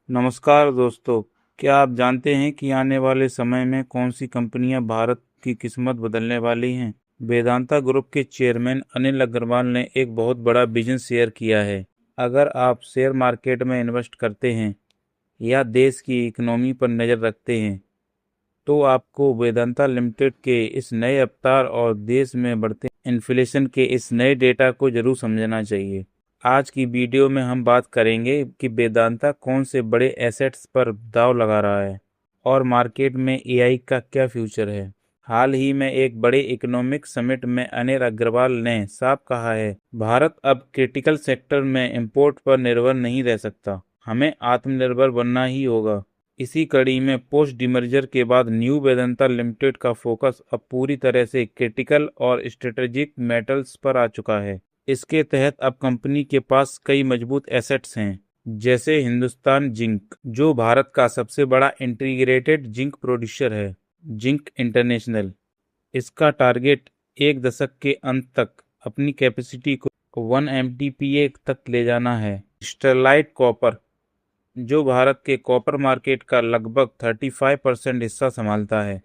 नमस्कार दोस्तों। क्या आप जानते हैं कि आने वाले समय में कौन सी कंपनियां भारत की किस्मत बदलने वाली हैं? वेदांता ग्रुप के चेयरमैन अनिल अग्रवाल ने एक बहुत बड़ा विजन शेयर किया है। अगर आप शेयर मार्केट में इन्वेस्ट करते हैं या देश की इकोनॉमी पर नज़र रखते हैं तो आपको वेदांता लिमिटेड के इस नए अवतार और देश में बढ़ते इन्फ्लेशन के इस नए डेटा को जरूर समझना चाहिए। आज की वीडियो में हम बात करेंगे कि वेदांता कौन से बड़े एसेट्स पर दांव लगा रहा है और मार्केट में एआई का क्या फ्यूचर है। हाल ही में एक बड़े इकोनॉमिक समिट में अनिल अग्रवाल ने साफ कहा है, भारत अब क्रिटिकल सेक्टर में इंपोर्ट पर निर्भर नहीं रह सकता, हमें आत्मनिर्भर बनना ही होगा। इसी कड़ी में पोस्ट डिमर्जर के बाद न्यू वेदांता लिमिटेड का फोकस अब पूरी तरह से क्रिटिकल और स्ट्रेटेजिक मेटल्स पर आ चुका है। इसके तहत अब कंपनी के पास कई मजबूत एसेट्स हैं, जैसे हिंदुस्तान जिंक, जो भारत का सबसे बड़ा इंटीग्रेटेड जिंक प्रोड्यूसर है, जिंक इंटरनेशनल। इसका टारगेट एक दशक के अंत तक अपनी कैपेसिटी को 1 MTPA तक ले जाना है। स्टरलाइट कॉपर, जो भारत के कॉपर मार्केट का लगभग 35% हिस्सा संभालता है।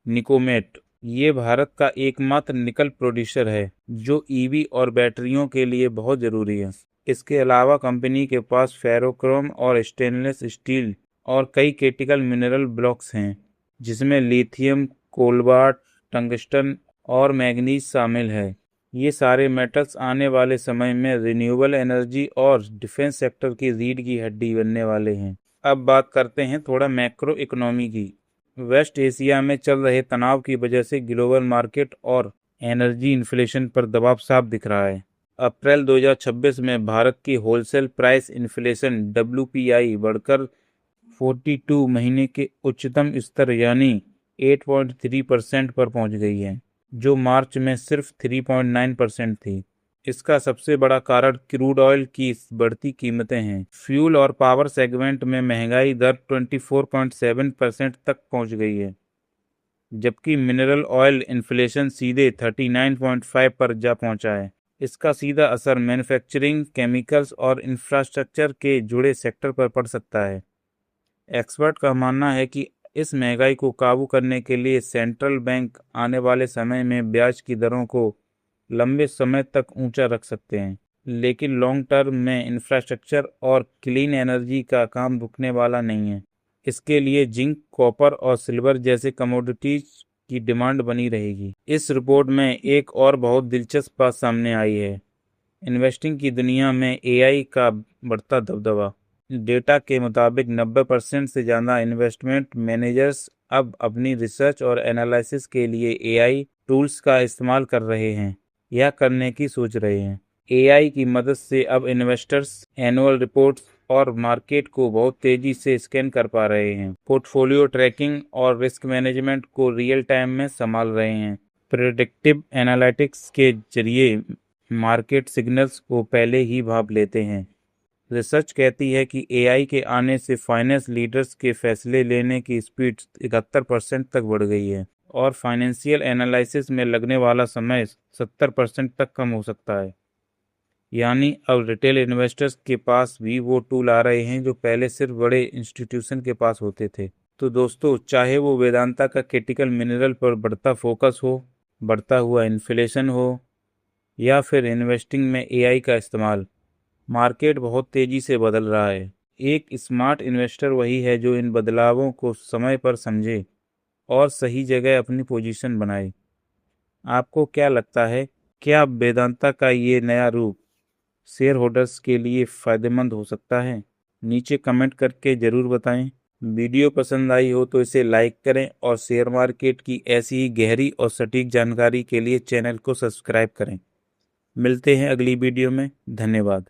निकोमेट, ये भारत का एकमात्र निकल प्रोड्यूसर है जो ईवी और बैटरियों के लिए बहुत जरूरी है। इसके अलावा कंपनी के पास फेरोक्रोम और स्टेनलेस स्टील और कई क्रिटिकल मिनरल ब्लॉक्स हैं, जिसमें लिथियम, कोलबार्ट, टंगस्टन और मैग्नीज शामिल है। ये सारे मेटल्स आने वाले समय में रिन्यूएबल एनर्जी और डिफेंस सेक्टर की रीढ़ की हड्डी बनने वाले हैं। अब बात करते हैं थोड़ा मैक्रो इकोनॉमी की। वेस्ट एशिया में चल रहे तनाव की वजह से ग्लोबल मार्केट और एनर्जी इन्फ्लेशन पर दबाव साफ दिख रहा है। अप्रैल 2026 में भारत की होलसेल प्राइस इन्फ्लेशन WPI बढ़कर 42 महीने के उच्चतम स्तर यानी 8.3% पर पहुंच गई है, जो मार्च में सिर्फ 3.9% थी। इसका सबसे बड़ा कारण क्रूड ऑयल की बढ़ती कीमतें हैं। फ्यूल और पावर सेगमेंट में महंगाई दर 24.7% तक पहुंच गई है, जबकि मिनरल ऑयल इन्फ्लेशन सीधे 39.5 पर जा पहुंचा है। इसका सीधा असर मैन्युफैक्चरिंग, केमिकल्स और इंफ्रास्ट्रक्चर के जुड़े सेक्टर पर पड़ सकता है। एक्सपर्ट का मानना है कि इस महंगाई को काबू करने के लिए सेंट्रल बैंक आने वाले समय में ब्याज की दरों को लंबे समय तक ऊंचा रख सकते हैं, लेकिन लॉन्ग टर्म में इंफ्रास्ट्रक्चर और क्लीन एनर्जी का काम रुकने वाला नहीं है। इसके लिए जिंक, कॉपर और सिल्वर जैसे कमोडिटीज की डिमांड बनी रहेगी। इस रिपोर्ट में एक और बहुत दिलचस्प बात सामने आई है, इन्वेस्टिंग की दुनिया में एआई का बढ़ता दबदबा। डेटा के मुताबिक 90% से ज़्यादा इन्वेस्टमेंट मैनेजर्स अब अपनी रिसर्च और एनालिसिस के लिए एआई टूल्स का इस्तेमाल कर रहे हैं या करने की सोच रहे हैं। एआई की मदद से अब इन्वेस्टर्स एनुअल रिपोर्ट्स और मार्केट को बहुत तेजी से स्कैन कर पा रहे हैं, पोर्टफोलियो ट्रैकिंग और रिस्क मैनेजमेंट को रियल टाइम में संभाल रहे हैं। प्रेडिक्टिव एनालिटिक्स के जरिए मार्केट सिग्नल्स को पहले ही भांप लेते हैं। रिसर्च कहती है कि एआई के आने से फाइनेंस लीडर्स के फैसले लेने की स्पीड 71% तक बढ़ गई है और फाइनेंशियल एनालिसिस में लगने वाला समय 70% तक कम हो सकता है। यानी अब रिटेल इन्वेस्टर्स के पास भी वो टूल आ रहे हैं जो पहले सिर्फ बड़े इंस्टीट्यूशन के पास होते थे। तो दोस्तों, चाहे वो वेदांता का क्रिटिकल मिनरल पर बढ़ता फोकस हो, बढ़ता हुआ इन्फ्लेशन हो, या फिर इन्वेस्टिंग में एआई का इस्तेमाल, मार्केट बहुत तेजी से बदल रहा है। एक स्मार्ट इन्वेस्टर वही है जो इन बदलावों को समय पर समझे और सही जगह अपनी पोजीशन बनाए। आपको क्या लगता है, क्या वेदांता का ये नया रूप शेयर होल्डर्स के लिए फायदेमंद हो सकता है? नीचे कमेंट करके ज़रूर बताएं। वीडियो पसंद आई हो तो इसे लाइक करें और शेयर मार्केट की ऐसी ही गहरी और सटीक जानकारी के लिए चैनल को सब्सक्राइब करें। मिलते हैं अगली वीडियो में। धन्यवाद।